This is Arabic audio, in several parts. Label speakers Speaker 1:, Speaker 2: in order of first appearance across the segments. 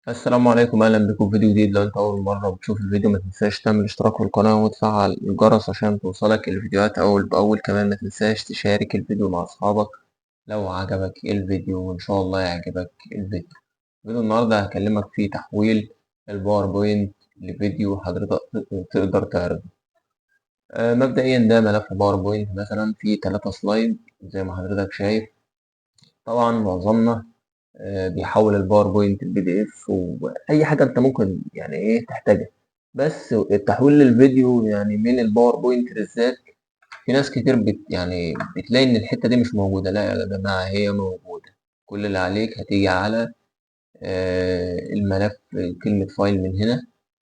Speaker 1: السلام عليكم، اهلا بكم في فيديو جديد. لو انت اول مره بتشوف الفيديو ما تنساش تعمل اشتراك في القناه وتفعل الجرس عشان توصلك الفيديوهات اول باول. كمان ما تنساش تشارك الفيديو مع اصحابك لو عجبك الفيديو، وان شاء الله يعجبك الفيديو. فيديو النهارده هكلمك في تحويل الباوربوينت لفيديو حضرتك تقدر تعرضه. مبدئيا ده ملف باوربوينت مثلا فيه 3 سلايد زي ما حضرتك شايف. طبعا معظمنا بيحول الباوربوينت البي دي اف واي حاجه انت ممكن يعني ايه تحتاجها. بس التحويل للفيديو يعني من الباوربوينت بالذات في ناس كتير يعني بتلاقي ان الحته دي مش موجوده. لا يا جماعه، هي موجوده. كل اللي عليك هتيجي على الملف، كلمه فايل من هنا،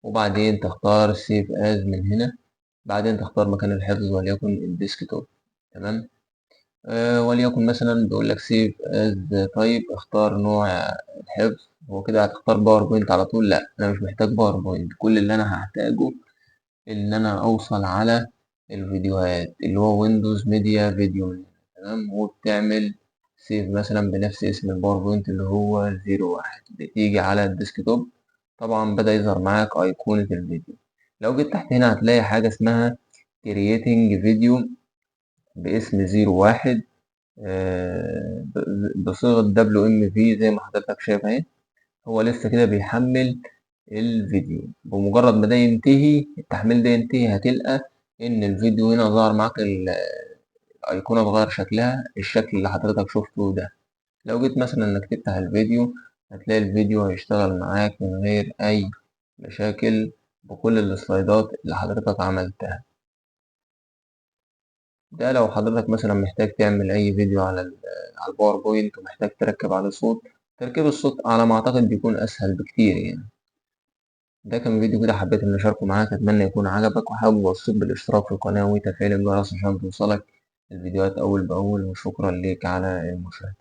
Speaker 1: وبعدين تختار سيف از من هنا، بعدين تختار مكان الحفظ وليكن الديسكتوب. تمام. وليكن مثلا بيقول لك سيف از طيب، اختار نوع الحفظ. هو كده هتختار باوربوينت على طول؟ لا، انا مش محتاج باوربوينت. كل اللي انا هحتاجه ان انا اوصل على الفيديوهات اللي هو ويندوز ميديا فيديو من هنا. تمام. وبتعمل سيف مثلا بنفس اسم الباوربوينت اللي هو 01، بتيجي على الديسكتوب. طبعا بدأ يظهر معاك أيقونة الفيديو. لو جيت تحت هنا هتلاقي حاجة اسمها creating فيديو باسم 01، بصيغة WMV زي ما حضرتك شايف اهي. هو لسه كده بيحمل الفيديو. بمجرد ما ده ينتهي، التحميل ده ينتهي، هتلقى ان الفيديو هنا ظهر معاك الايقونة اتغير شكلها، الشكل اللي حضرتك شفته ده. لو جيت مثلا انك تفتح الفيديو هتلاقي الفيديو هيشتغل معاك من غير اي مشاكل بكل السلايدات اللي حضرتك عملتها. ده لو حضرتك مثلا محتاج تعمل أي فيديو على الباوربوينت ومحتاج تركب عليه صوت. تركيب الصوت على ما أعتقد بيكون أسهل بكتير يعني. ده كان فيديو كده حبيت إني أشاركه معاك، أتمنى يكون عجبك، وحابب أوصيك بالاشتراك في القناة وتفعيل الجرس عشان توصلك الفيديوهات أول بأول. وشكرا ليك على المشاهدة.